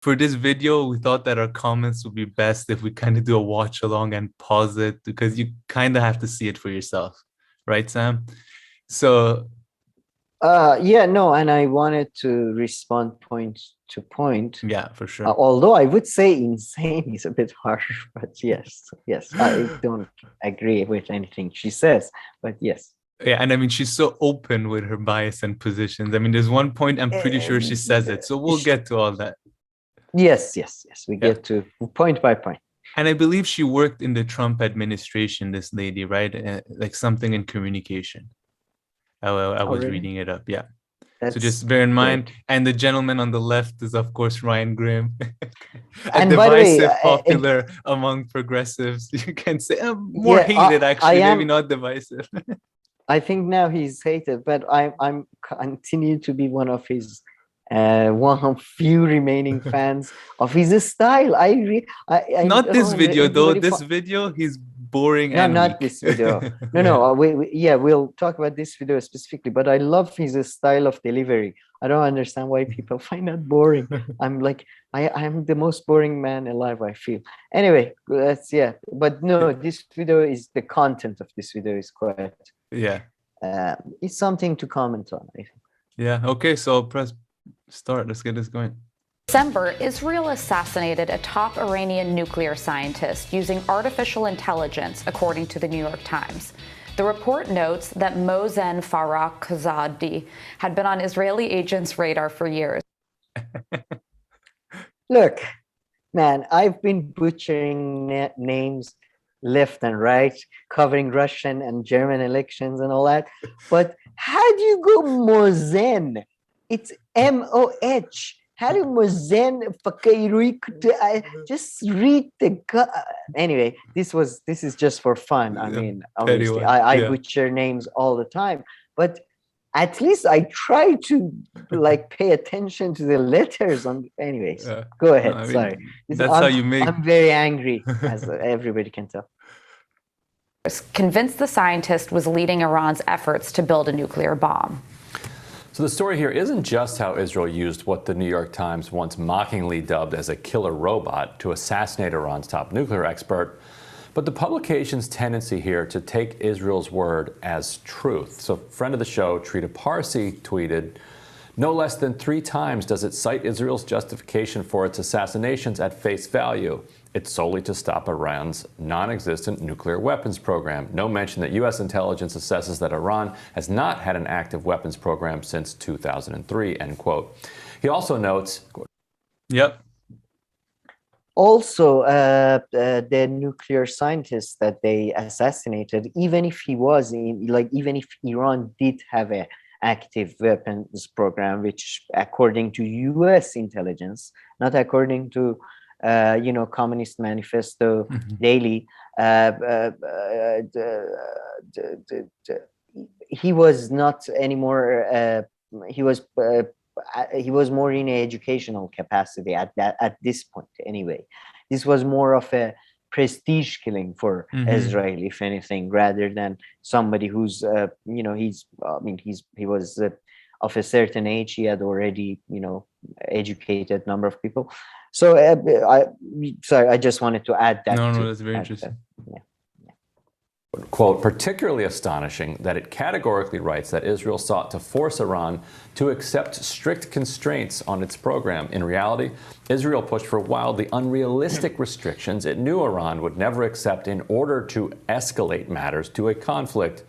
for this video, we thought that our comments would be best if we kind of do a watch along and pause it because you kind of have to see it for yourself, right, Sam? So yeah, no, and I wanted to respond point to point. yeah, for sure. Although I would say insane is a bit harsh, but yes, I don't agree with anything she says, but yes. Yeah, and I mean she's so open with her bias and positions. I mean, there's one point I'm pretty sure she says it, so we'll get to all that. Yes. We Yeah. get to point by point. And I believe she worked in the Trump administration, this lady, right? Like something in communication. I was really? reading it up. Yeah. That's so just bear in mind. great. And the gentleman on the left is, of course, Ryan Grimm. And by the way, popular among progressives. You can say more hated, actually, maybe not divisive. I think now he's hated, but I'm continue to be one of his one of few remaining fans of his style. I not this video though. This video, he's boring. No, and not weak. this video. No. We'll talk about this video specifically. But I love his style of delivery. I don't understand why people find that boring. I'm like, I'm the most boring man alive, I feel. Anyway, that's But no, this video is the content of this video is quite. Yeah. It's something to comment on, I think. Yeah. Okay. So press start. Let's get this going. December, Israel assassinated a top Iranian nuclear scientist using artificial intelligence, according to the New York Times. The report notes that Mohsen Farakzadeh had been on Israeli agents' radar for years. Look, man, I've been butchering names left and right, covering Russian and German elections and all that. But how do you go Mohsen? It's M-O-H. How do Mohsen just read the anyway, this is just for fun. I mean, obviously I butcher names all the time, but at least I try to like pay attention to the letters on anyways. Go ahead. I mean, sorry. That's how you make I'm very angry, as everybody can tell. Convinced the scientist was leading Iran's efforts to build a nuclear bomb. So the story here isn't just how Israel used what the New York Times once mockingly dubbed as a killer robot to assassinate Iran's top nuclear expert, but the publication's tendency here to take Israel's word as truth. So friend of the show, Trita Parsi, tweeted, "No less than 3 times does it cite Israel's justification for its assassinations at face value. It's solely to stop Iran's non-existent nuclear weapons program. No mention that U.S. intelligence assesses that Iran has not had an active weapons program since 2003, end quote." He also notes... Yep. Also, the nuclear scientist that they assassinated, even if he was even if Iran did have an active weapons program, which according to U.S. intelligence, not according to Communist Manifesto Daily, he was not anymore. He was more in educational capacity at this point. Anyway, this was more of a prestige killing for Israel, if anything, rather than somebody who's he was of a certain age. He had already educated number of people. So I just wanted to add that. No, that's very interesting. Quote, particularly astonishing that it categorically writes that Israel sought to force Iran to accept strict constraints on its program. In reality, Israel pushed for wildly unrealistic restrictions it knew Iran would never accept in order to escalate matters to a conflict,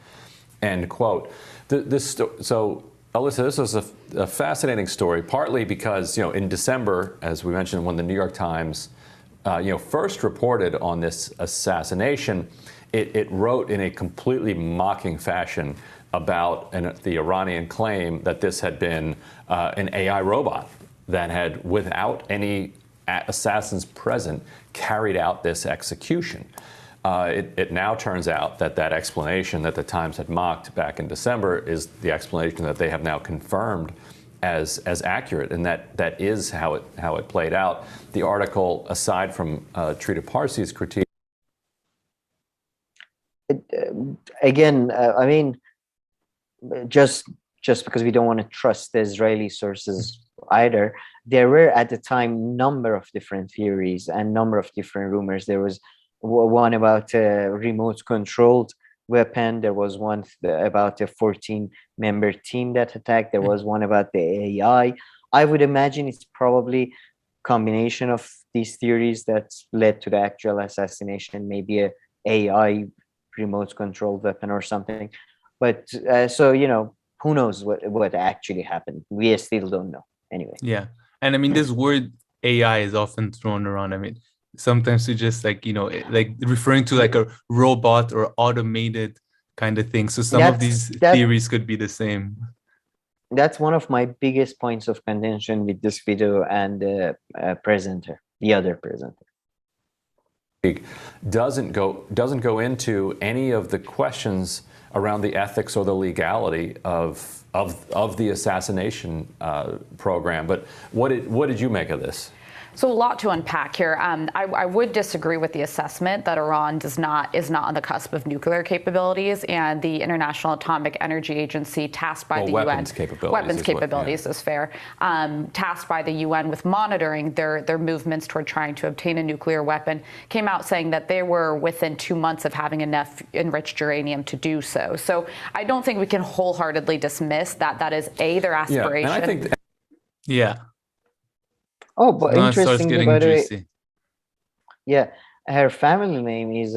end quote. So, Alyssa, this was a fascinating story, partly because, in December, as we mentioned, when the New York Times, first reported on this assassination, it wrote in a completely mocking fashion about the Iranian claim that this had been an AI robot that had, without any assassins present, carried out this execution. It now turns out that explanation that the Times had mocked back in December is the explanation that they have now confirmed as accurate, and that is how it played out. The article, aside from Trita Parsi's critique, again, I mean, just because we don't want to trust the Israeli sources, either. There were at the time number of different theories and number of different rumors. There was one about a remote controlled weapon. There was one about a 14-member team that attacked. There was one about the AI. I would imagine it's probably combination of these theories that led to the actual assassination, maybe a AI remote controlled weapon or something. But so, you know, who knows what actually happened? We still don't know anyway. Yeah. And I mean, this word AI is often thrown around. I mean, sometimes to just like, you know, like referring to like a robot or automated kind of thing. So some of these theories could be the same. That's one of my biggest points of contention with this video and the presenter, the other presenter. Doesn't go into any of the questions around the ethics or the legality of the assassination program. But what did you make of this? So a lot to unpack here. I would disagree with the assessment that Iran is not on the cusp of nuclear capabilities, and the International Atomic Energy Agency, tasked by the weapons UN, capabilities is fair, tasked by the UN with monitoring their movements toward trying to obtain a nuclear weapon, came out saying that they were within 2 months of having enough enriched uranium to do so. So I don't think we can wholeheartedly dismiss that is their aspiration. Yeah, and I think yeah. Oh, but interesting, by the way. Yeah, her family name is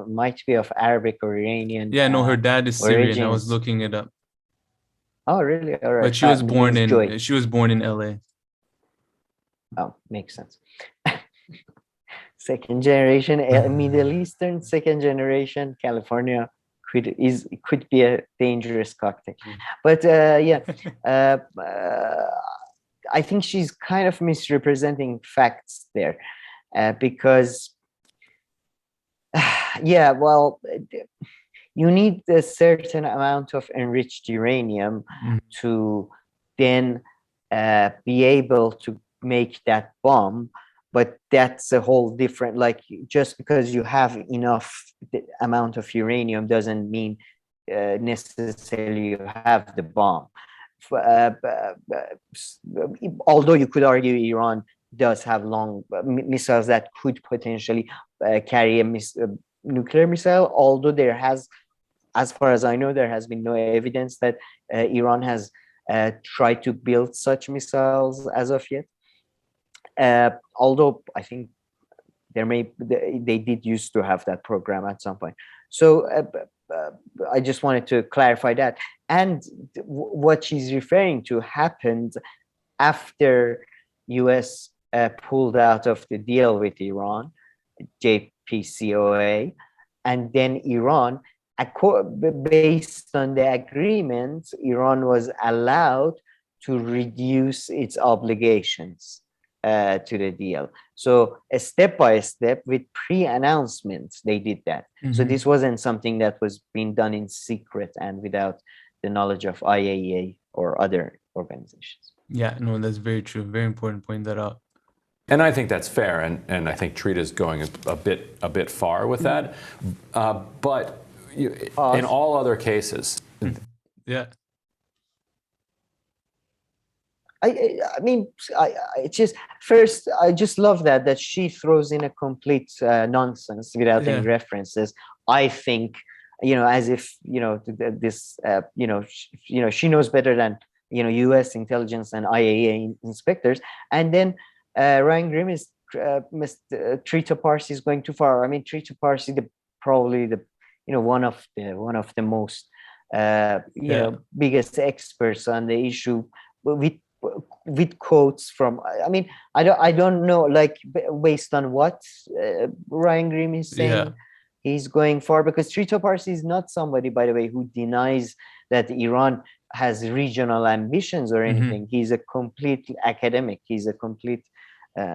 might be of Arabic or Iranian. Yeah, no, her dad is Syrian. origins. I was looking it up. Oh, really? All right. But she was born in LA. Oh, makes sense. Second generation Middle Eastern, second generation California could be a dangerous cocktail. But I think she's kind of misrepresenting facts there, because, well, you need a certain amount of enriched uranium to then be able to make that bomb. But that's a whole different, like, just because you have enough amount of uranium doesn't mean necessarily you have the bomb. Although you could argue Iran does have long missiles that could potentially carry a nuclear missile, although there has, as far as I know, there has been no evidence that Iran has tried to build such missiles as of yet. Although I think they did used to have that program at some point. So I just wanted to clarify that. And what she's referring to happened after US pulled out of the deal with Iran, JCPOA, and then Iran, based on the agreement, Iran was allowed to reduce its obligations to the deal. So step by step, with pre-announcements, they did that. So this wasn't something that was being done in secret and without the knowledge of IAEA or other organizations. Yeah, no, that's very true. Very important to point that out. And I think that's fair, and I think Trita's going a bit far with that. But in all other cases, yeah. I mean, I just first, I just love that she throws in a complete nonsense without any references. I think, as if this, she knows better than U.S. intelligence and IAEA inspectors. And then Ryan Grimm is Trita Parsi is going too far. I mean, Trita Parsi, probably one of the most biggest experts on the issue, with quotes from, I mean, I don't know, like, based on what Ryan Grimm is saying, he's going far, because Trita Parsi is not somebody, by the way, who denies that Iran has regional ambitions or anything. He's a complete academic. He's a complete,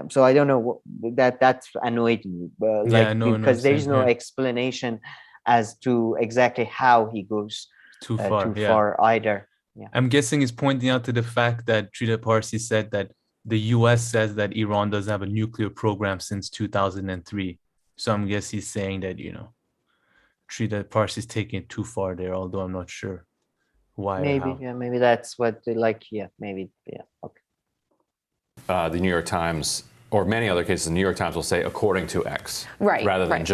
so I don't know, that's annoyed me, because there's no explanation as to exactly how he goes too far either. Yeah. I'm guessing he's pointing out to the fact that Trita Parsi said that the US says that Iran doesn't have a nuclear program since 2003. So I'm guessing he's saying that, Trita Parsi is taking it too far there, although I'm not sure why. Maybe, maybe that's what they like. Yeah, maybe, okay. the New York Times, or many other cases, the New York Times will say according to X, right, rather than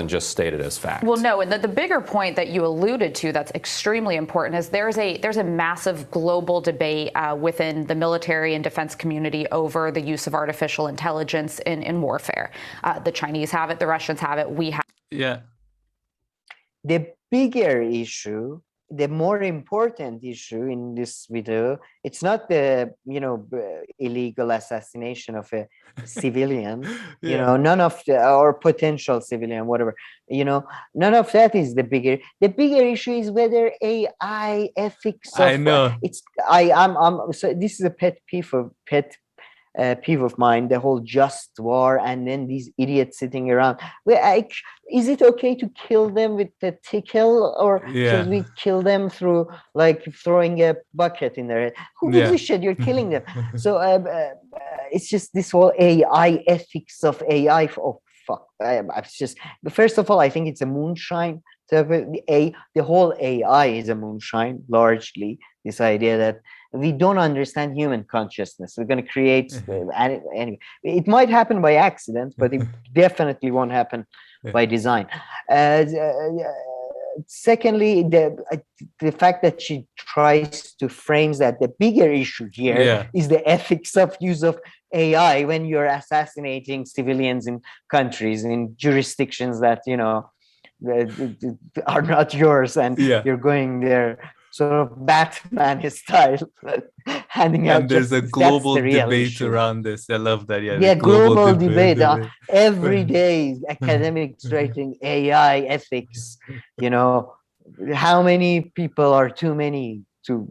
just stated as fact. Well, no, and the bigger point that you alluded to that's extremely important is there's a massive global debate within the military and defense community over the use of artificial intelligence in warfare. The Chinese have it, the Russians have it, we have. Yeah. The bigger issue, the more important issue in this video, it's not the illegal assassination of a civilian, none of the, or potential civilian, whatever, none of that is the bigger. The bigger issue is whether AI ethics. I know. So this is a pet peeve of mine, the whole just war, and then these idiots sitting around. Is it okay to kill them with the tickle, or should we kill them through like throwing a bucket in their head? Who gives a shit? You're killing them. So it's just this whole AI ethics of AI. Oh fuck! It's just, first of all, I think it's a moonshine. So the whole AI is a moonshine, largely. This idea that we don't understand human consciousness. We're going to create, anyway, it might happen by accident, but it definitely won't happen by design. Secondly, the fact that she tries to frame that the bigger issue here is the ethics of use of AI when you're assassinating civilians in countries, in jurisdictions that, are not yours, and you're going there sort of Batman style, handing out. And there's a global debate around this. I love that. Yeah, global debate. Every day, academics writing AI ethics. How many people are too many to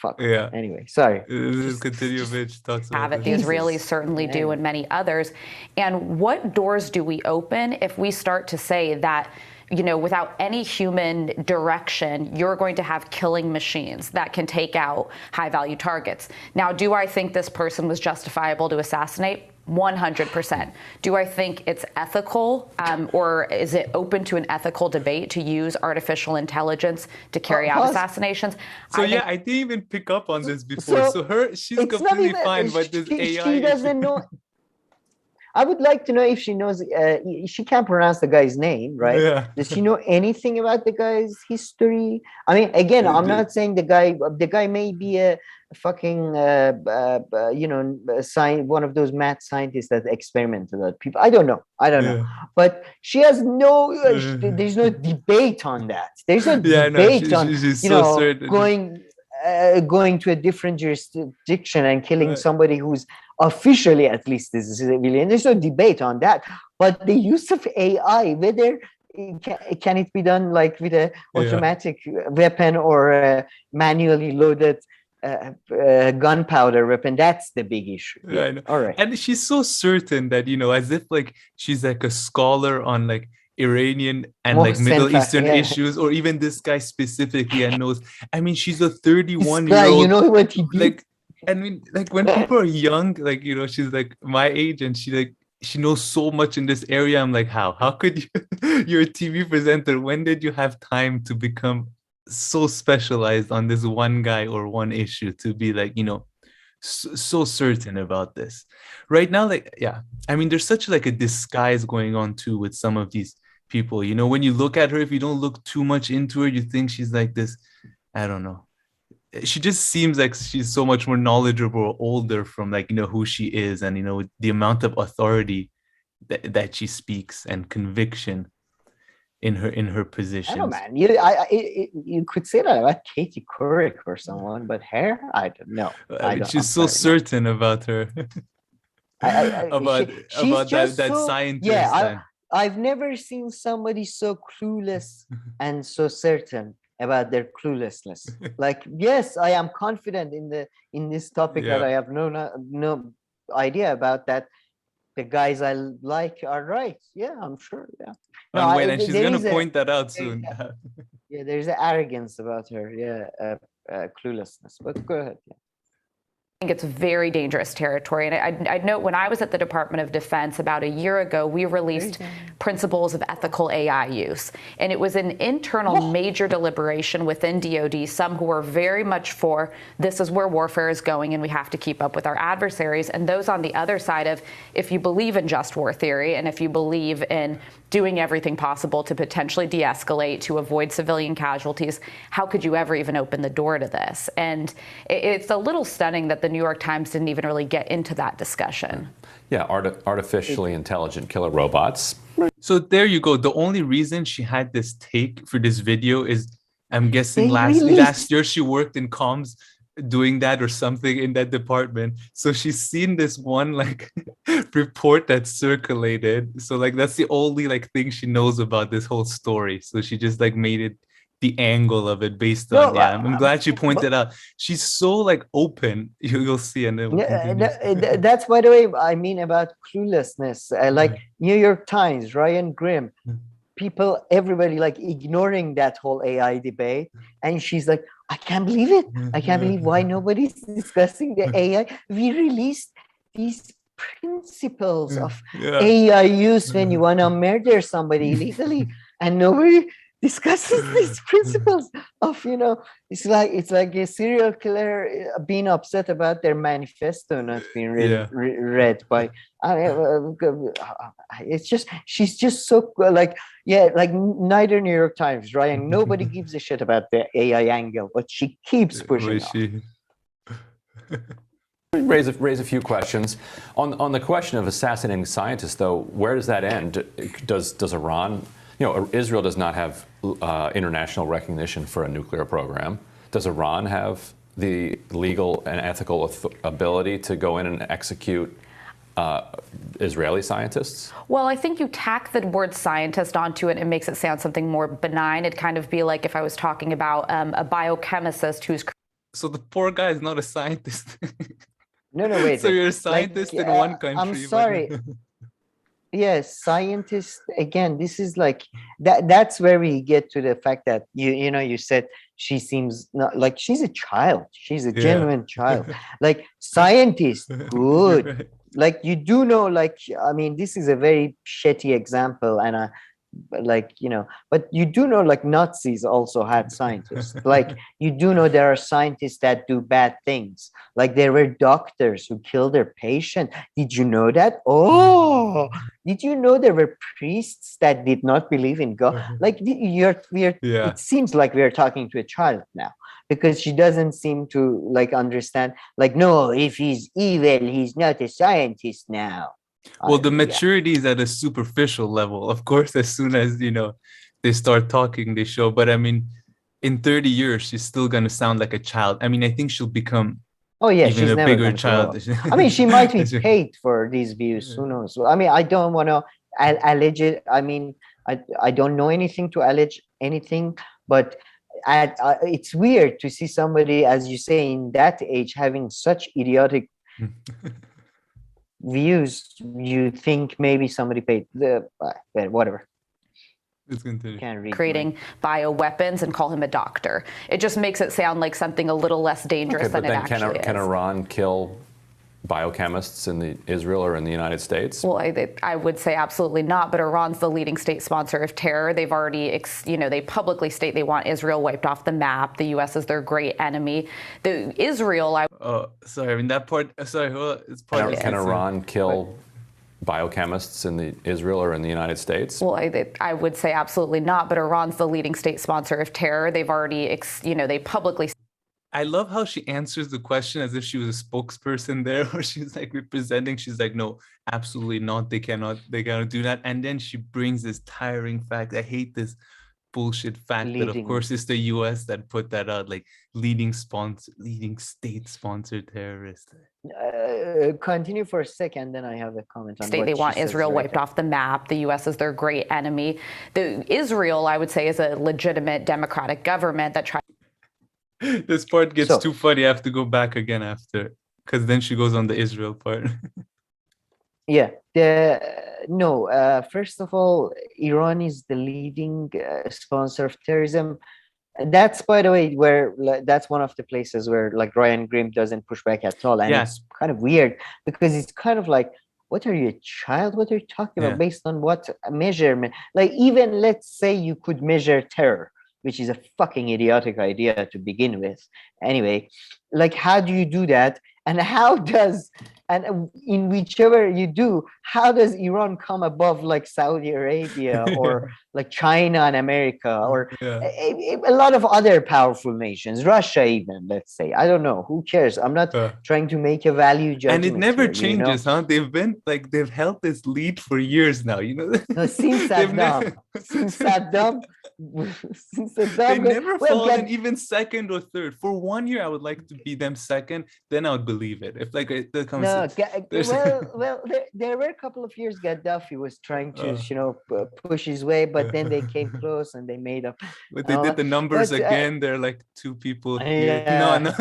fuck? Yeah. Anyway, sorry. Just continue, Mitch. Have it. The Israelis certainly do, and many others. And what doors do we open if we start to say that, without any human direction, you're going to have killing machines that can take out high-value targets? Now, do I think this person was justifiable to assassinate? 100%. Do I think it's ethical, or is it open to an ethical debate to use artificial intelligence to carry out assassinations? So I didn't even pick up on this before. So she's completely fine, but this AI. She doesn't know. I would like to know if she knows. She can't pronounce the guy's name, right? Yeah. Does she know anything about the guy's history? I mean, again, I'm not saying the guy may be a fucking, one of those mad scientists that experiment with people. I don't know. But she has no. There's no debate on that. There's no debate on she's so certain. Going to a different jurisdiction and killing somebody who's officially, at least, is a civilian. There's no debate on that. But the use of AI, whether can it be done like with an automatic weapon or a manually loaded gunpowder weapon, that's the big issue. Yeah, I know. All right. And she's so certain that, as if like she's like a scholar on like Iranian and like Middle Eastern issues, or even this guy specifically, and knows. I mean, she's a 31-year-old. You know what he did? Like, I mean, like when people are young, like, she's like my age, and she knows so much in this area. I'm like, how could you? You're a TV presenter. When did you have time to become so specialized on this one guy or one issue to be like, so certain about this right now? Like, I mean, there's such like a disguise going on too with some of these people. When you look at her, if you don't look too much into her, you think she's like this, I don't know. She just seems like she's so much more knowledgeable or older from like, who she is, and, the amount of authority that she speaks and conviction in her position. I don't know, man. You could say that about Katie Couric or someone, but her, I don't know. She's so certain about her. about that scientist. Yeah, I've never seen somebody so clueless and so certain about their cluelessness. Like, yes, I am confident in this topic that I have no idea about that. The guys I like are right. Yeah, I'm sure. Yeah. And she's gonna point that out soon. There's an arrogance about her. Cluelessness. But go ahead. Yeah. think it's very dangerous territory. And I'd note when I was at the Department of Defense about a year ago, we released principles of ethical AI use. And it was an internal major deliberation within DoD, some who were very much for this is where warfare is going and we have to keep up with our adversaries. And those on the other side of, if you believe in just war theory and if you believe in doing everything possible to potentially de-escalate, to avoid civilian casualties, how could you ever even open the door to this? And it's a little stunning that the New York Times didn't even really get into that discussion. Yeah, artificially intelligent killer robots. So there you go. The only reason she had this take for this video is, I'm guessing last year she worked in comms doing that or something in that department. So she's seen this one like report that circulated. So like that's the only like thing she knows about this whole story. So she just like made it the angle of it based on I'm glad you pointed out. She's so like open. You'll see, and then that's by the way I mean about cluelessness. Like New York Times, Ryan Grimm, people, everybody like ignoring that whole AI debate, and she's like, I can't believe it. I can't believe why nobody's discussing the AI. We released these principles of AI use when you want to murder somebody illegally, and nobody discusses these principles of, you know, it's like a serial killer being upset about their manifesto not being read by it's just, she's just so like, like neither New York Times, Ryan, nobody gives a shit about the AI angle, but she keeps pushing Raise a few questions on the question of assassinating scientists, though. Where does that end? Does Iran, you know, Israel does not have international recognition for a nuclear program. Does Iran have the legal and ethical ability to go in and execute Israeli scientists? Well, I think you tack the word scientist onto it and makes it sound something more benign. It'd kind of be like if I was talking about a biochemist who's... So the poor guy is not a scientist. No, wait. So you're a scientist in one country. I'm sorry. Yes, scientists, again, this is like that's where we get to the fact that you know, you said she seems not like she's a child. She's a genuine child. Like scientists, good. Like you do know, like, I mean, this is a very shitty example, and like, you know, but you do know, like, Nazis also had scientists. Like you do know there are scientists that do bad things. Like there were doctors who killed their patient. Did you know that? Oh, did you know there were priests that did not believe in God? Like it seems like we are talking to a child now, because she doesn't seem to like understand, like, no, if he's evil, he's not a scientist now. Well, the maturity is at a superficial level. Of course, as soon as, you know, they start talking, they show. But I mean, in 30 years, she's still going to sound like a child. I mean, I think she'll become she's a bigger child. I mean, she might be paid for these views. Who knows? I mean, I don't want to allege it. I mean, I don't know anything to allege anything, but it's weird to see somebody, as you say, in that age having such idiotic views. You think maybe somebody paid the whatever. It's creating bioweapons and call him a doctor. It just makes it sound like something a little less dangerous than it actually is. Can Iran kill biochemists in Israel or in the United States? Well, I would say absolutely not, but Iran's the leading state sponsor of terror. They've already, they publicly state they want Israel wiped off the map. The U.S. is their great enemy. Sorry, I mean, that part, sorry, it's part of... Can Iran kill biochemists in Israel or in the United States? Well, I would say absolutely not, but Iran's the leading state sponsor of terror. They've already, they publicly... I love how she answers the question as if she was a spokesperson there, or she's like representing. She's like, no, absolutely not. They cannot do that. And then she brings this tiring fact. I hate this bullshit fact that of course it's the US that put that out, like leading state sponsored terrorist. Continue for a second, then I have a comment on they want Israel wiped off the map. The US is their great enemy. Israel, I would say, is a legitimate democratic government that tries. This part gets too funny. I have to go back again after, because then she goes on the Israel part. First of all, Iran is the leading sponsor of terrorism. That's, by the way, where that's one of the places where like Ryan Grimm doesn't push back at all, and it's kind of weird because it's kind of like, what are you, a child? What are you talking about? Based on what measurement? Like, even let's say you could measure terror, which is a fucking idiotic idea to begin with. Anyway, like, how do you do that? And how does, and in whichever you do, how does Iran come above like Saudi Arabia or like China and America or a lot of other powerful nations, Russia even, let's say? I don't know. Who cares? I'm not trying to make a value judgment. And it never here, changes, huh? They've been like, they've held this lead for years now, you know? No, since Saddam. Since Saddam. They never fallen even second or third. For 1 year, I would like to be them second. Then I would believe it. If like it comes, there were a couple of years Gaddafi was trying to push his way, but then they came close and they made up. But they did the numbers again. They're like 2 people here. No.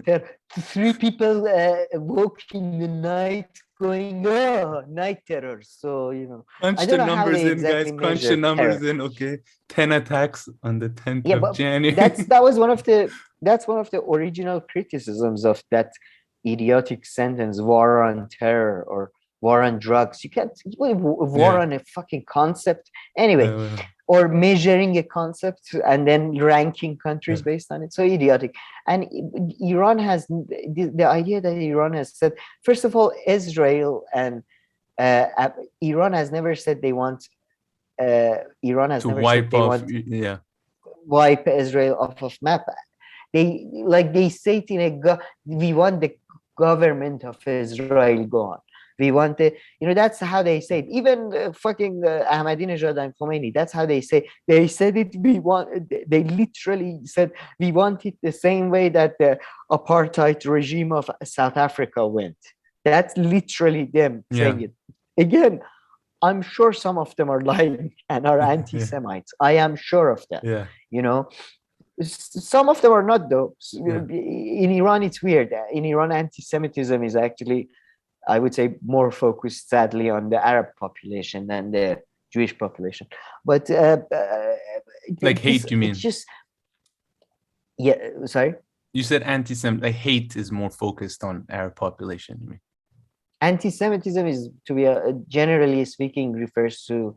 There 3 people woke in the night going, oh, night terror. So, crunch the numbers in, guys. Crunch the numbers in. Okay, 10 attacks on the 10th of January. That was one of the original criticisms of that idiotic sentence, war on terror or war on drugs. You can't war on a fucking concept anyway. Or measuring a concept and then ranking countries based on it. So idiotic. And Iran has the idea that Iran has said, first of all, Israel and Iran has never said they want Iran has never said they want wipe Israel off of map. They say it in we want the government of Israel gone. We want it, that's how they say it. Even fucking Ahmadinejad and Khomeini, that's how they say. They said it. They literally said we want it the same way that the apartheid regime of South Africa went. That's literally them saying it. Again, I'm sure some of them are lying and are anti-Semites. I am sure of that. Some of them are not, though. In Iran, it's weird. In Iran, anti-Semitism is actually, I would say, more focused, sadly, on the Arab population than the Jewish population. But like hate, you mean? It's just, sorry? You said anti-Semitic. Like hate is more focused on Arab population, you mean? Anti-Semitism is, to be generally speaking, refers to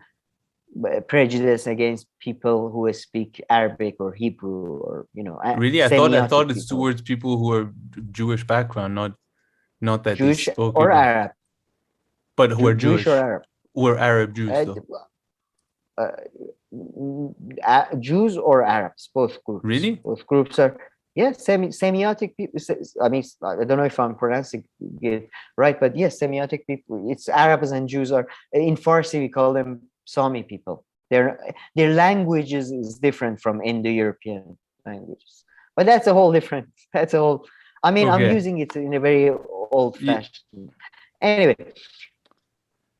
prejudice against people who speak Arabic or Hebrew or, Really? I thought it's towards people who are Jewish background, not that Jewish they spoke or about. Arab, but who are Jewish or Arab, who are Arab Jews, Jews or Arabs, both groups. Really? Both groups are semiotic people. I mean, I don't know if I'm pronouncing it right, but yes, semiotic people. It's Arabs and Jews are in Farsi. We call them Sami people. Their language is different from Indo-European languages, but that's a whole different. That's a whole. I mean, I'm using it in a very old-fashioned. Anyway.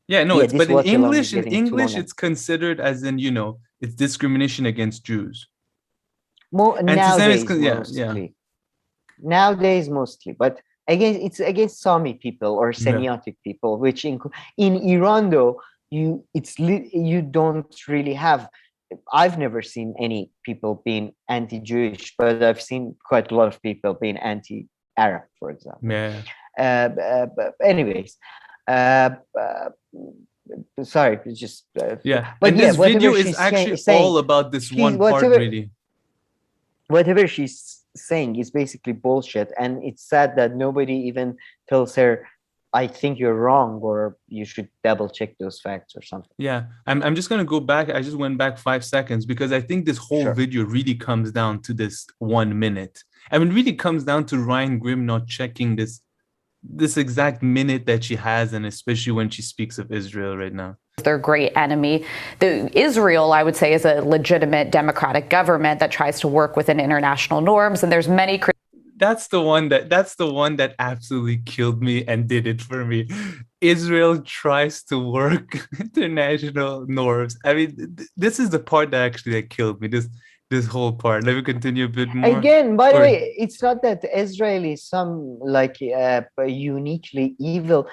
Yeah, no, but in English, it's considered as in, it's discrimination against Jews. Nowadays, mostly. Nowadays, mostly, but again, it's against Sami people or semiotic people, which in Iran, though, you don't really have. I've never seen any people being anti-Jewish, but I've seen quite a lot of people being anti-Arab, for example. Anyways, sorry, it's just but and this video is actually all about this one part, really. Whatever she's saying is basically bullshit, and it's sad that nobody even tells her, I think you're wrong, or you should double check those facts or something. Yeah, I'm just going to go back. I just went back 5 seconds because I think this whole video really comes down to this 1 minute. I mean, it really comes down to Ryan Grimm not checking this exact minute that she has, and especially when she speaks of Israel right now. Their great enemy. Israel, I would say, is a legitimate democratic government that tries to work within international norms, and there's many. That's the one that absolutely killed me and did it for me. Israel tries to work international norms. I mean, this is the part that actually killed me. This whole part. Let me continue a bit more. Again, by the way, it's not that Israel is some uniquely evil.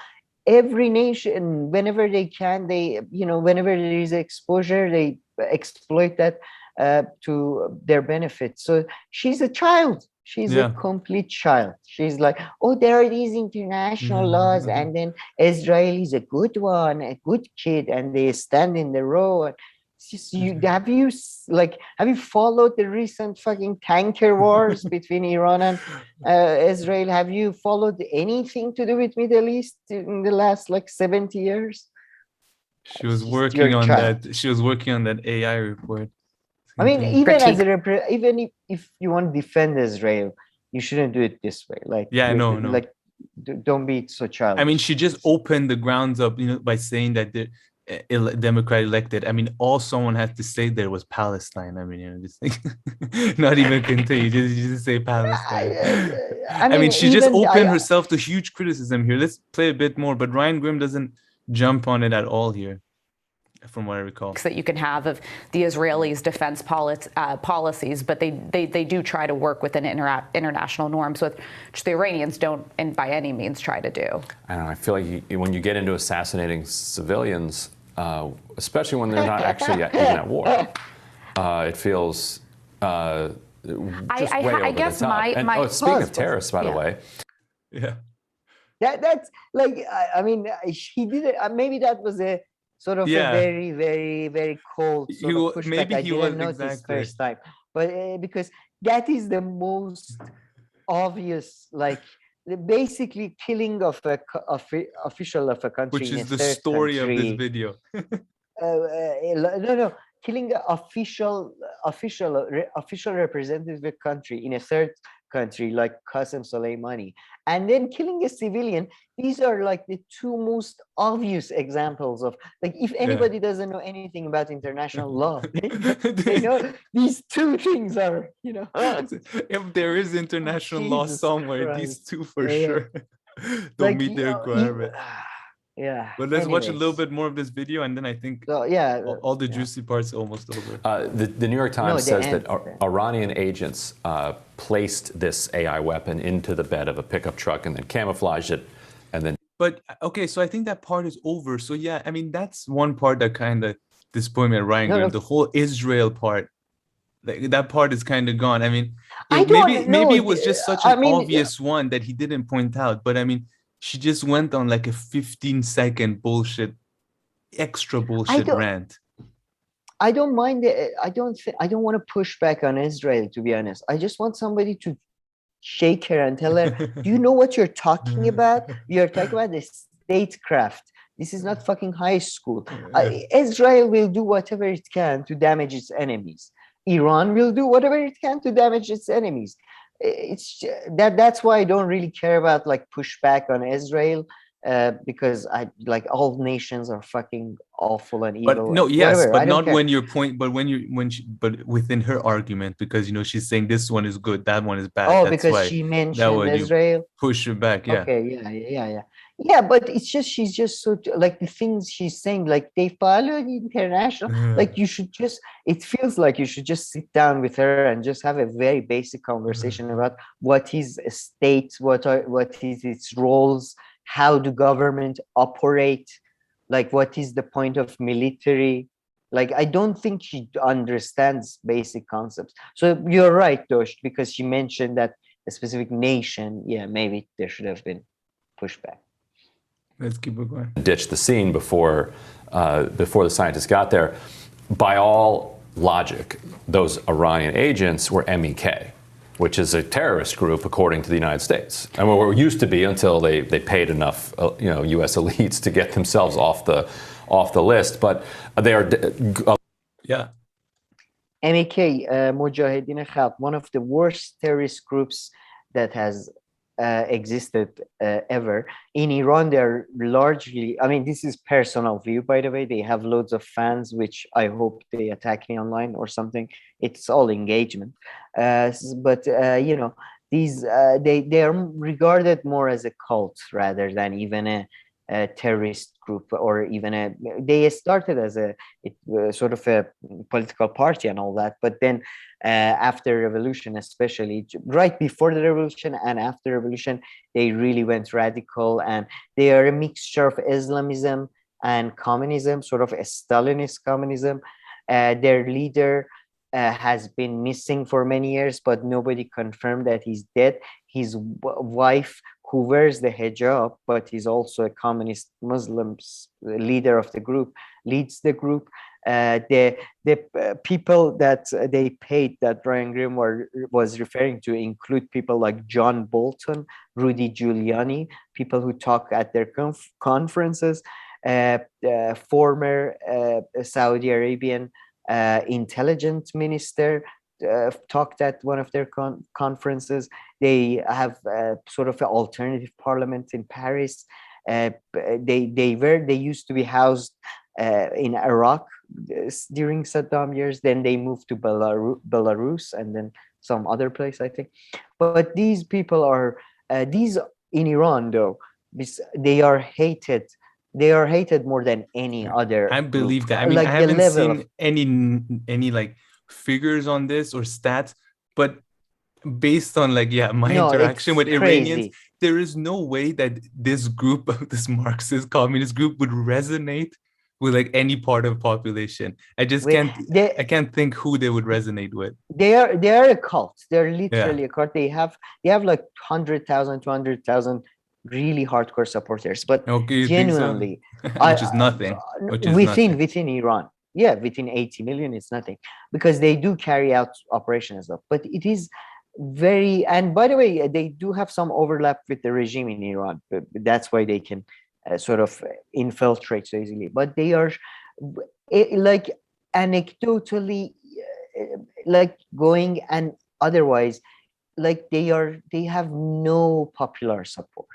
Every nation, whenever they can, whenever there is exposure, they exploit that. to their benefit. So she's a child. She's Yeah. a complete child. She's like, oh, there are these international laws, and then Israel is a good one, a good kid, and they stand in the row. And it's just, have you followed the recent fucking tanker wars between Iran and Israel? Have you followed anything to do with Middle East in the last like 70 years? She was working on that. She was working on that AI report. I mean, even as even if you want to defend Israel, you shouldn't do it this way. Like, yeah, no. Like, don't be so childish. I mean, she just opened the grounds up, by saying that the Democrat elected. I mean, all someone had to say there was Palestine. I mean, just like, not even continue. Just say Palestine. I mean, she just opened herself to huge criticism here. Let's play a bit more, but Ryan Grimm doesn't jump on it at all here, from what I recall. That you can have of the Israelis' defense policies, but they do try to work within international norms, which the Iranians don't, and by any means, try to do. I don't know. I feel like when you get into assassinating civilians, especially when they're not actually even at war, it feels just way over the top. Speaking of terrorists, by the way. Yeah. That's like, I mean, he did it. Maybe that was a sort of a very, very, very cold sort of pushback. Maybe I didn't notice first time, but because that is the most obvious, like basically killing of a official of a country, which is the story of this video. No, killing an official representative of a country in a third country like Qasem Soleimani, and then killing a civilian. These are like the two most obvious examples of, like, if anybody doesn't know anything about international law, they know these two things are, if there is international law somewhere, Christ. These two for sure don't meet their requirement. Yeah. But let's watch a little bit more of this video, and then I think all the juicy parts almost over. The New York Times says that Iranian agents placed this AI weapon into the bed of a pickup truck and then camouflaged it, and then. But okay, so I think that part is over. So yeah, I mean, that's one part that kind of disappointed me at Ryan Grimm. The whole Israel part, that part is kind of gone. I mean, maybe it was just such an obvious one that he didn't point out. But I mean, she just went on like a 15-second extra bullshit rant. I don't mind it. I don't want to push back on Israel, to be honest. I just want somebody to shake her and tell her, do you know what you're talking about? You're talking about the statecraft. This is not fucking high school. Israel will do whatever it can to damage its enemies. Iran will do whatever it can to damage its enemies. It's that's why I don't really care about like pushback on Israel, because I like all nations are fucking awful and evil. But no, yes, but not when you're but within her argument, because she's saying this one is good, that one is bad. Oh, that's because why she mentioned Israel. Push her back, yeah. Okay, yeah, but it's just she's just so like the things she's saying, like they follow the international. Like you should just. It feels like you should just sit down with her and just have a very basic conversation about what is a state, what is its roles, how do government operate, like what is the point of military. Like I don't think she understands basic concepts. So you're right, Dosh, because she mentioned that a specific nation. Yeah, maybe there should have been pushback. Let's keep it going. Ditched the scene before the scientists got there. By all logic, those Iranian agents were MEK, which is a terrorist group according to the United States. I mean, or used to be until they paid enough, U.S. elites to get themselves off the list. But they are. MEK, Mujahedin Khalq, one of the worst terrorist groups that has existed ever. In Iran, they're largely, I mean, this is personal view, by the way. They have loads of fans, which I hope they attack me online or something. It's all engagement. But these they are regarded more as a cult rather than even a terrorist group, or even they started as a sort of a political party and all that, but then after revolution, especially right before the revolution and after revolution, they really went radical, and they are a mixture of Islamism and communism, sort of a Stalinist communism. Their leader has been missing for many years, but nobody confirmed that he's dead. His wife, who wears the hijab, but he's also a communist Muslim leader of the group, leads the group. The people that they paid, that Ryan Grim was referring to, include people like John Bolton, Rudy Giuliani, people who talk at their conferences, former Saudi Arabian intelligence minister talked at one of their conferences. They have sort of an alternative parliament in Paris. They used to be housed in Iraq during Saddam years. Then they moved to Belarus and then some other place, I think. But these people are these in Iran, though, they are hated. They are hated more than any other. I believe group. that. I mean, like I haven't seen any like figures on this or stats, but based on like my interaction with Iranians, there is no way that this group of this Marxist communist group would resonate with like any part of the population. I just can't think who they would resonate with. They are a cult. They're literally a cult. They have like 100,000, 200,000 really hardcore supporters, but genuinely, which is nothing. Within Iran, within 80 million, it's nothing, because they do carry out operations, but it is very. And by the way, they do have some overlap with the regime in Iran. That's why they can sort of infiltrate so easily. But they are like anecdotally, like going and otherwise, like they have no popular support.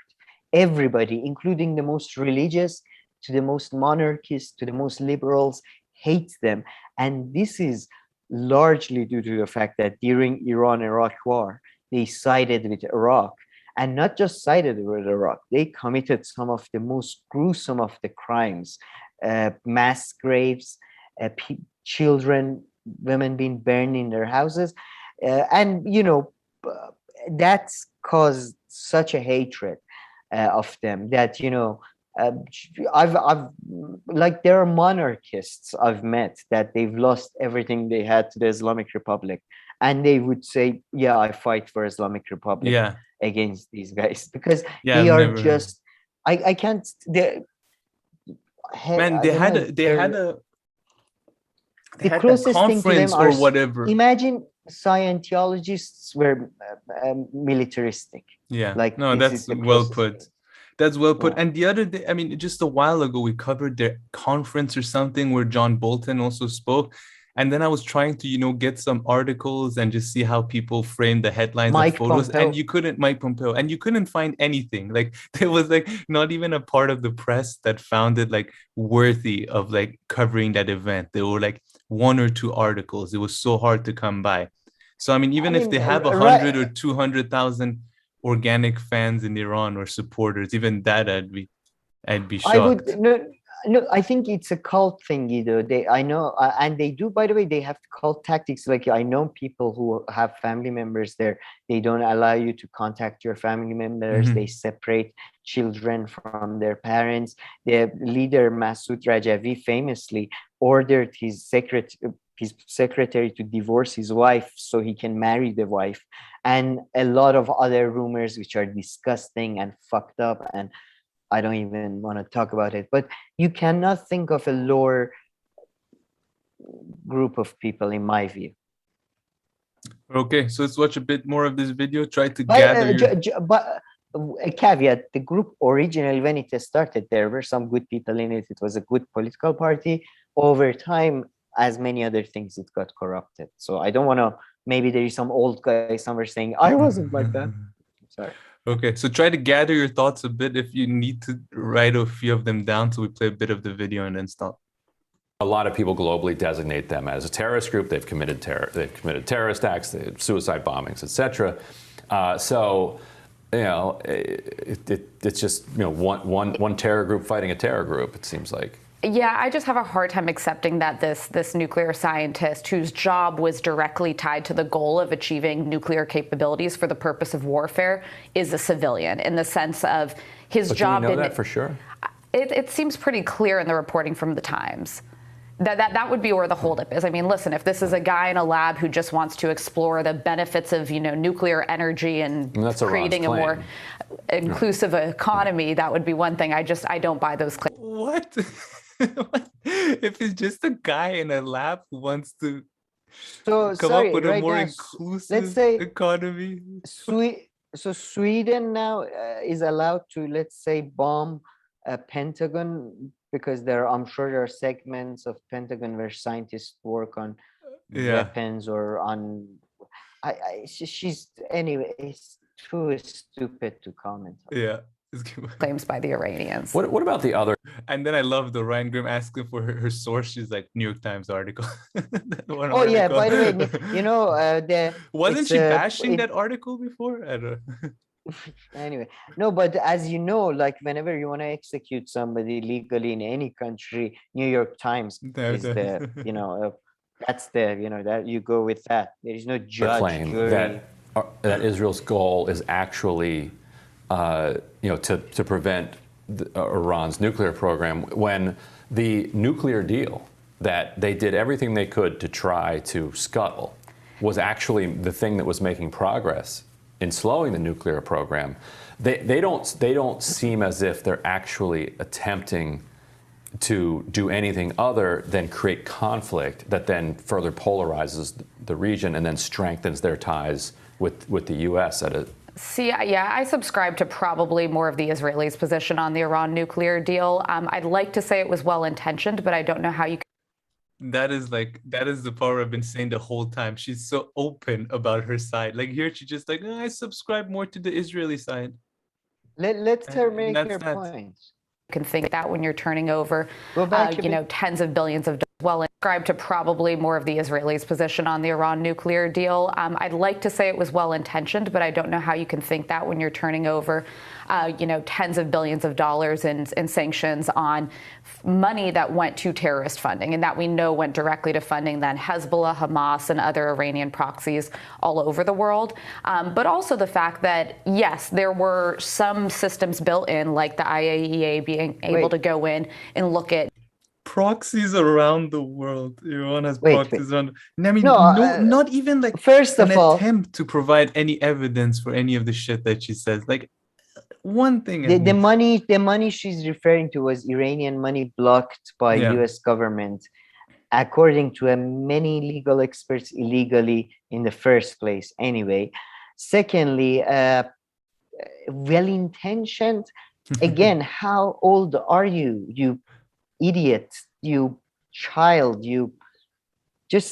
Everybody, including the most religious to the most monarchist to the most liberals, hates them. And this is largely due to the fact that during Iran-Iraq war, they sided with Iraq. And not just sided with Iraq, they committed some of the most gruesome of the crimes, mass graves, children, women being burned in their houses. And, that's caused such a hatred of them that, I've like, there are monarchists I've met that they've lost everything they had to the Islamic Republic, and they would say, I fight for Islamic Republic against these guys, because they are just I can't. They had a closest thing to them or whatever. Imagine Scientologists were militaristic. That's well put. That's well put. And the other day, I mean, just a while ago, we covered their conference or something where John Bolton also spoke. And then I was trying to, get some articles and just see how people framed the headlines and photos. Pompeo. And you couldn't, Mike Pompeo, and you couldn't find anything. Like, there was like not even a part of the press that found it like worthy of like covering that event. There were like 1 or 2 articles. It was so hard to come by. So, I mean, if they have 100 or 200,000 organic fans in Iran or supporters, even that I'd be shocked. No, I think it's a cult thing, either. I know, and they do, by the way, they have cult tactics. Like, I know people who have family members there. They don't allow you to contact your family members. They separate children from their parents. The leader, Masoud Rajavi, famously ordered his secretary to divorce his wife so he can marry the wife, and a lot of other rumors which are disgusting and fucked up, and I don't even want to talk about it. But you cannot think of a lower group of people, in my view. Okay, so let's watch a bit more of this video. Try to gather but a caveat: the group originally, when it started, there were some good people in it. It was a good political party. Over time, as many other things, it got corrupted. So I don't want to. Maybe there is some old guy somewhere saying I wasn't like that. Sorry. Okay, so try to gather your thoughts a bit. If you need to write a few of them down, so we play a bit of the video and then stop. A lot of people globally designate them as a terrorist group. They've committed terrorist acts, suicide bombings, etc. So, it's just one terror group fighting a terror group. It seems like. Yeah, I just have a hard time accepting that this nuclear scientist, whose job was directly tied to the goal of achieving nuclear capabilities for the purpose of warfare, is a civilian, in the sense of his job. Do we know that for sure? It seems pretty clear in the reporting from the Times. That would be where the holdup is. I mean, listen, if this is a guy in a lab who just wants to explore the benefits of, nuclear energy and creating a more inclusive economy, that would be one thing. I don't buy those claims. What? If it's just a guy in a lab who wants to come up with a more inclusive economy? So Sweden now is allowed to, let's say, bomb a Pentagon, because I'm sure there are segments of Pentagon where scientists work on weapons or on. She's anyway. It's too stupid to comment on. Yeah. Claims by the Iranians. What about the other? And then I love the Ryan Grimm asking for her source. She's like, New York Times article. Yeah, by the way, wasn't she bashing that article before? I don't know. Anyway, no, but as you know, like whenever you want to execute somebody legally in any country, New York Times is the, that's the, that you go with that. There is no judge. Claim that Israel's goal is actually, to prevent Iran's nuclear program, when the nuclear deal that they did everything they could to try to scuttle was actually the thing that was making progress in slowing the nuclear program. They don't seem as if they're actually attempting to do anything other than create conflict that then further polarizes the region and then strengthens their ties with the U.S. I subscribe to probably more of the Israelis' position on the Iran nuclear deal. I'd like to say it was well-intentioned, but I don't know how you can. That is the power I've been saying the whole time. She's so open about her side. Like here, she's just like, I subscribe more to the Israeli side. Let's her make her point. You can think that when you're turning over, tens of billions of dollars. Well, subscribe to probably more of the Israelis' position on the Iran nuclear deal. I'd like to say it was well-intentioned, but I don't know how you can think that when you're turning over, tens of billions of dollars in sanctions on money that went to terrorist funding, and that we know went directly to funding then Hezbollah, Hamas, and other Iranian proxies all over the world. But also the fact that, yes, there were some systems built in, like the IAEA being able to go in and look at proxies around the world. Iran has proxies around. I mean, not even like first of all, attempt to provide any evidence for any of the shit that she says. Like one thing. The money she's referring to was Iranian money blocked by U.S. government, according to many legal experts, illegally in the first place. Anyway, secondly, well-intentioned. Again, how old are you? You idiot, you child,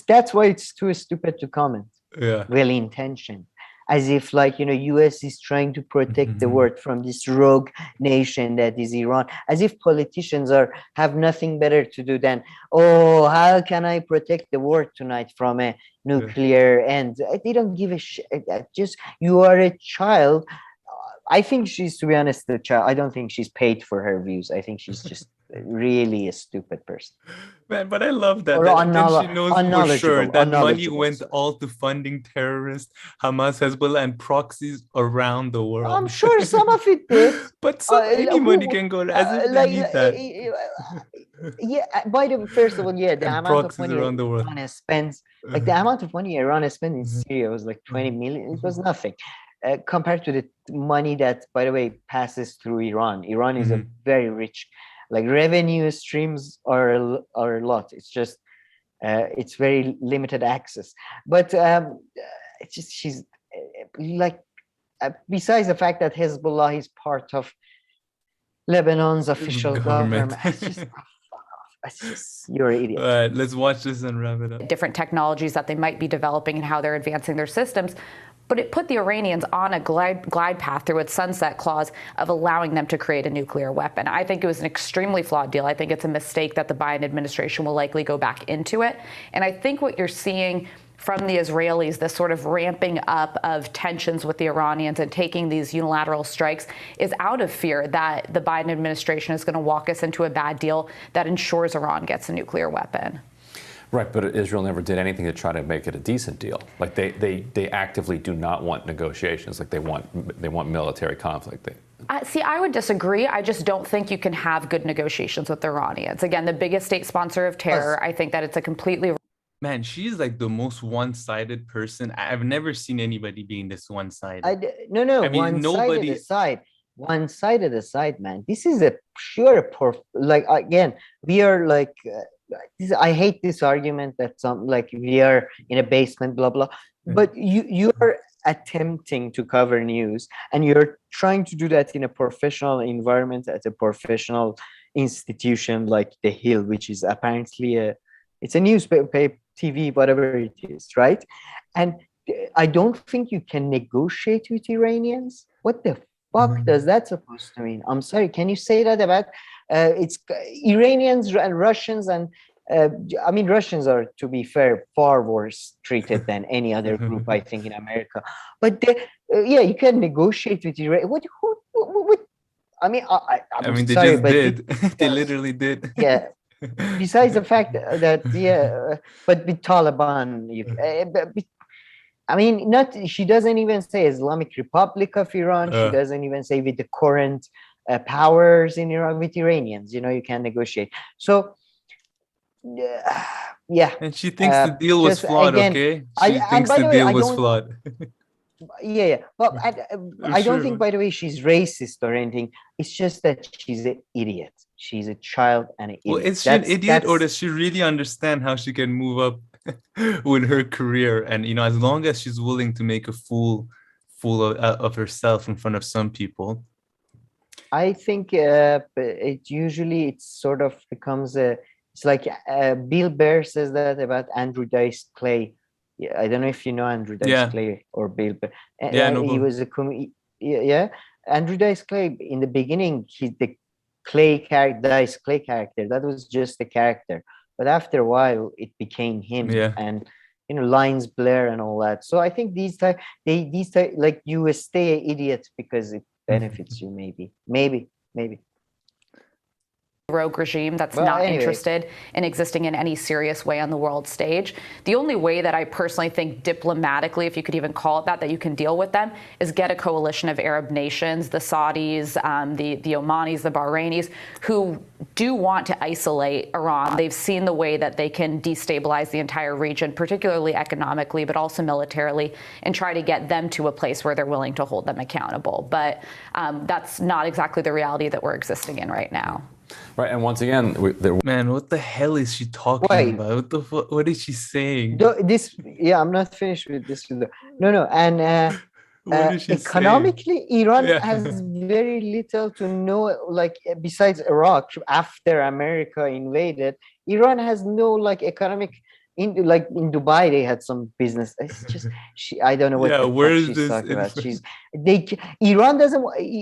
that's why it's too stupid to comment. Well-intentioned, as if US is trying to protect the world from this rogue nation that is Iran, as if politicians have nothing better to do than, how can I protect the world tonight from a nuclear end? They don't give a shit. Just, you are a child. I think she's, to be honest, the child. I don't think she's paid for her views. I think she's just really a stupid person. Man, but I love that. She knows for sure that money went all to funding terrorists, Hamas, Hezbollah, and proxies around the world. I'm sure some of it did. But any money can go as if they need that. First of all, the amount of money around the world. Iran spends, the amount of money Iran has spent in Syria was like 20 million. It was nothing. Compared to the money that, by the way, passes through Iran. Iran is a very rich, revenue streams are a lot. It's just, it's very limited access. But it's just, she's besides the fact that Hezbollah is part of Lebanon's official government. It's just, you're an idiot. All right, let's watch this and wrap it up. Different technologies that they might be developing and how they're advancing their systems. But it put the Iranians on a glide path through its sunset clause of allowing them to create a nuclear weapon. I think it was an extremely flawed deal. I think it's a mistake that the Biden administration will likely go back into it. And I think what you're seeing from the Israelis, this sort of ramping up of tensions with the Iranians and taking these unilateral strikes, is out of fear that the Biden administration is going to walk us into a bad deal that ensures Iran gets a nuclear weapon. Right, but Israel never did anything to try to make it a decent deal. Like they actively do not want negotiations. Like they want military conflict. See, I would disagree. I just don't think you can have good negotiations with the Iranians. Again, the biggest state sponsor of terror. I think that it's a completely... Man, she's like the most one-sided person. I've never seen anybody being this one-sided. No, I mean, one-sided aside, man. This is a pure, like, again, we are like, I hate this argument that some, like, we are in a basement, blah, blah. But you are attempting to cover news, and you're trying to do that in a professional environment at a professional institution like The Hill, which is apparently it's a newspaper, TV, whatever it is, right? And I don't think you can negotiate with Iranians. What the fuck does that supposed to mean? I'm sorry, can you say that about it's Iranians and Russians? And I mean, Russians are, to be fair, far worse treated than any other group, I think, in America. But yeah, you can negotiate with Iran. What I mean, I'm they sorry, just did. They they literally did. Yeah. Besides the fact that but with Taliban, I mean, she doesn't even say Islamic Republic of Iran. She doesn't even say with the current powers in Iran. With Iranians, you can negotiate. So yeah. And she thinks the deal was flawed. Again, Okay, she thinks the deal was flawed. Yeah. But I don't think, by the way, she's racist or anything. It's just that she's an idiot. She's a child and an idiot. Well, is she an idiot, or does she really understand how she can move up with her career? And as long as she's willing to make a fool of herself in front of some people, I think it sort of becomes it's like Bill Bear says that about Andrew Dice Clay. Yeah, I don't know if you know Andrew Dice Clay or Bill Bear. He was a Andrew Dice Clay. In the beginning, the Dice Clay character, that was just a character. But after a while, it became him. And lines blur and all that. So I think these type, like, you stay an idiot because it benefits you. Maybe. Rogue regime that's interested in existing in any serious way on the world stage. The only way that I personally think diplomatically, if you could even call it that you can deal with them, is get a coalition of Arab nations, the Saudis, the Omanis, the Bahrainis, who do want to isolate Iran. They've seen the way that they can destabilize the entire region, particularly economically, but also militarily, and try to get them to a place where they're willing to hold them accountable. But that's not exactly the reality that we're existing in right now. Right, and once again, man, what the hell is she talking about? What is she saying? I'm not finished with this. No, and economically, Iran has very little to know. Like, besides Iraq, after America invaded, Iran has no economic. In Dubai, they had some business. It's just I don't know what she's talking about. Iran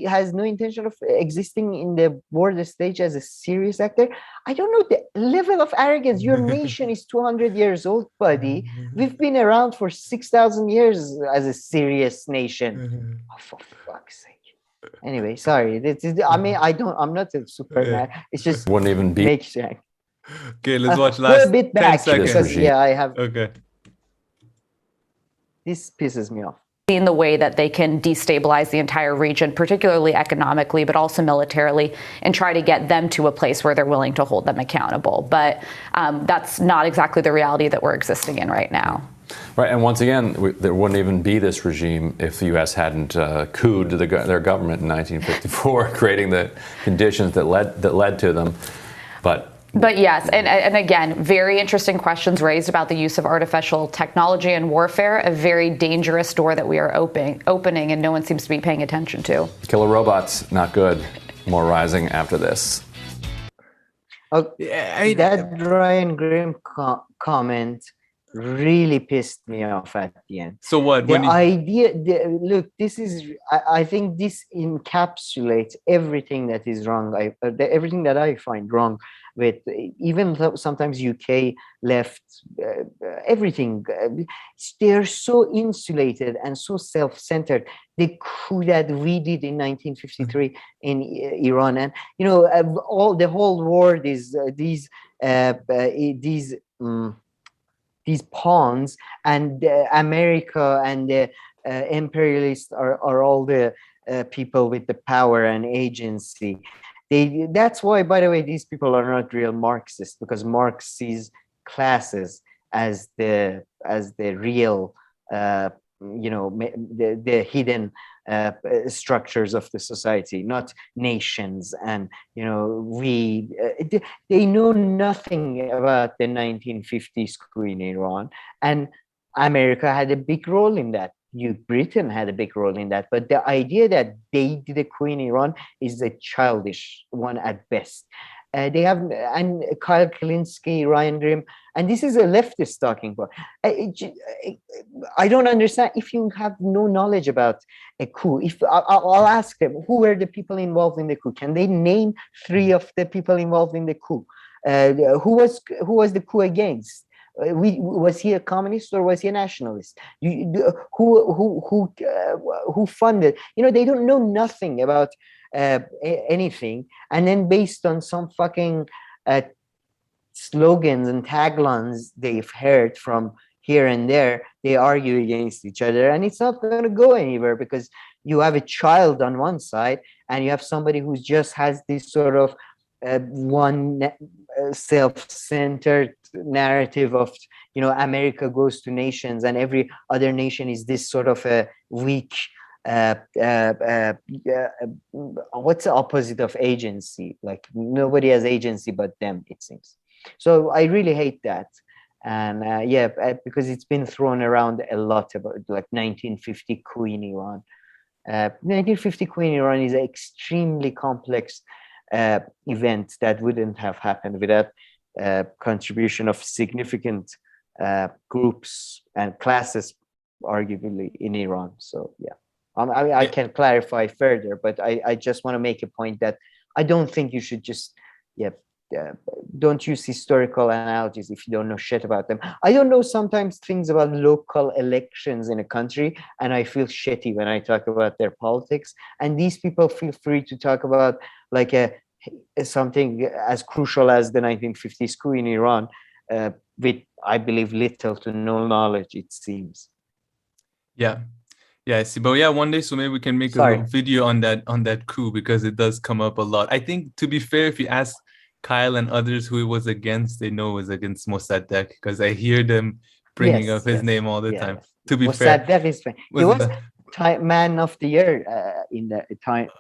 has no intention of existing in the world stage as a serious actor. I don't know the level of arrogance. Your nation is 200 years old, buddy. We've been around for 6,000 years as a serious nation. Oh, for fuck's sake. Anyway, sorry. I mean, I'm not a Superman. It's just wouldn't even be. Okay, let's watch last a bit 10 back seconds. Because I have. Okay. This pisses me off. In the way that they can destabilize the entire region, particularly economically, but also militarily, and try to get them to a place where they're willing to hold them accountable. But that's not exactly the reality that we're existing in right now. Right, and once again, there wouldn't even be this regime if the U.S. hadn't couped their government in 1954, creating the conditions that led to them. But yes, and again, very interesting questions raised about the use of artificial technology and warfare, a very dangerous door that we are opening and no one seems to be paying attention to. Killer robots, not good. More rising after this. That Ryan Graham comment really pissed me off at the end. So what? Look, this is, I think this encapsulates everything that is wrong. Everything that I find wrong with even sometimes UK left, everything. They're so insulated and so self-centered. The coup that we did in 1953 in Iran, and the whole world is these pawns, and America and the imperialists are all the people with the power and agency. That's why, by the way, these people are not real Marxists, because Marx sees classes as the real the hidden structures of the society, not nations. And they know nothing about the 1950s coup in Iran, and America had a big role in that. Britain had a big role in that, but the idea that they did a coup in Iran is a childish one at best. They have, and Kyle Kalinske, Ryan Grimm, and this is a leftist talking about. I don't understand. If you have no knowledge about a coup, if I'll ask them, who were the people involved in the coup? Can they name 3 of the people involved in the coup? Who was the coup against? Was he a communist or was he a nationalist? Who funded? They don't know nothing about anything, and then based on some fucking slogans and taglines they've heard from here and there, they argue against each other, and it's not going to go anywhere, because you have a child on one side and you have somebody who just has this sort of one self-centered narrative of America goes to nations and every other nation is this sort of a weak what's the opposite of agency? Like nobody has agency but them, it seems. So I really hate that. And because it's been thrown around a lot about like 1950 coup in Iran. 1950 coup in Iran is an extremely complex event that wouldn't have happened without contribution of significant groups and classes, arguably, in Iran. So yeah. I can clarify further, but I just want to make a point that I don't think you should just, don't use historical analogies if you don't know shit about them. I don't know sometimes things about local elections in a country, and I feel shitty when I talk about their politics. And these people feel free to talk about like something as crucial as the 1950s coup in Iran, with, I believe, little to no knowledge, it seems. Yeah. Yeah, I see. But yeah, one day, so maybe we can make a video on that coup, because it does come up a lot. I think, to be fair, if you ask Kyle and others who it was against, they know it was against Mossadegh, because I hear them bringing up his name all the time. Yes. To be fair, Mossadegh is he was Man of the Year in the Times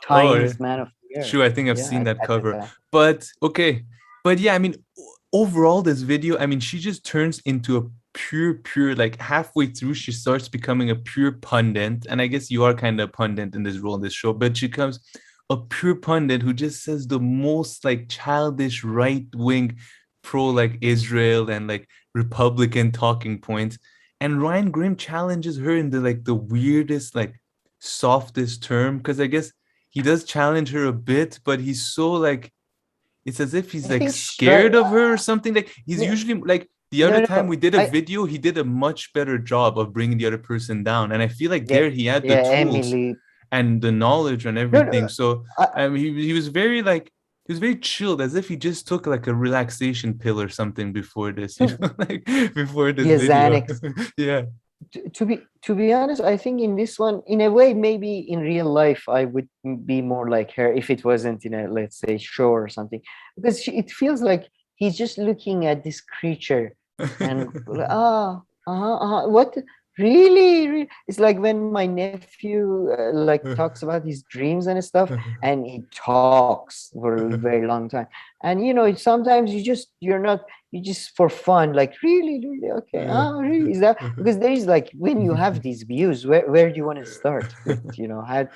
Man of the Year. Sure, I think I've seen that cover. But okay, but yeah, I mean, overall, this video, I mean, she just turns into a pure, like halfway through, she starts becoming a pure pundit. And I guess you are kind of a pundit in this role in this show, but she becomes a pure pundit who just says the most like childish right-wing pro like Israel and like Republican talking points. And Ryan Grimm challenges her in the weirdest, like softest term, because I guess he does challenge her a bit, but he's so like, it's as if he's like scared of her or something. Like he's usually like, the other time we did a video, he did a much better job of bringing the other person down. And I feel like there he had the tools and the knowledge and everything. So he was very like, he was very chilled, as if he just took like a relaxation pill or something before this, like before this video. Yeah. To be honest, I think in this one, in a way, maybe in real life, I would be more like her if it wasn't in a, let's say, show or something, because it feels like he's just looking at this creature and what really? It's like when my nephew talks about his dreams and stuff, and he talks for a very long time. And sometimes you just for fun, like really, okay, really, is that because there is like when you have these views, where do you want to start? How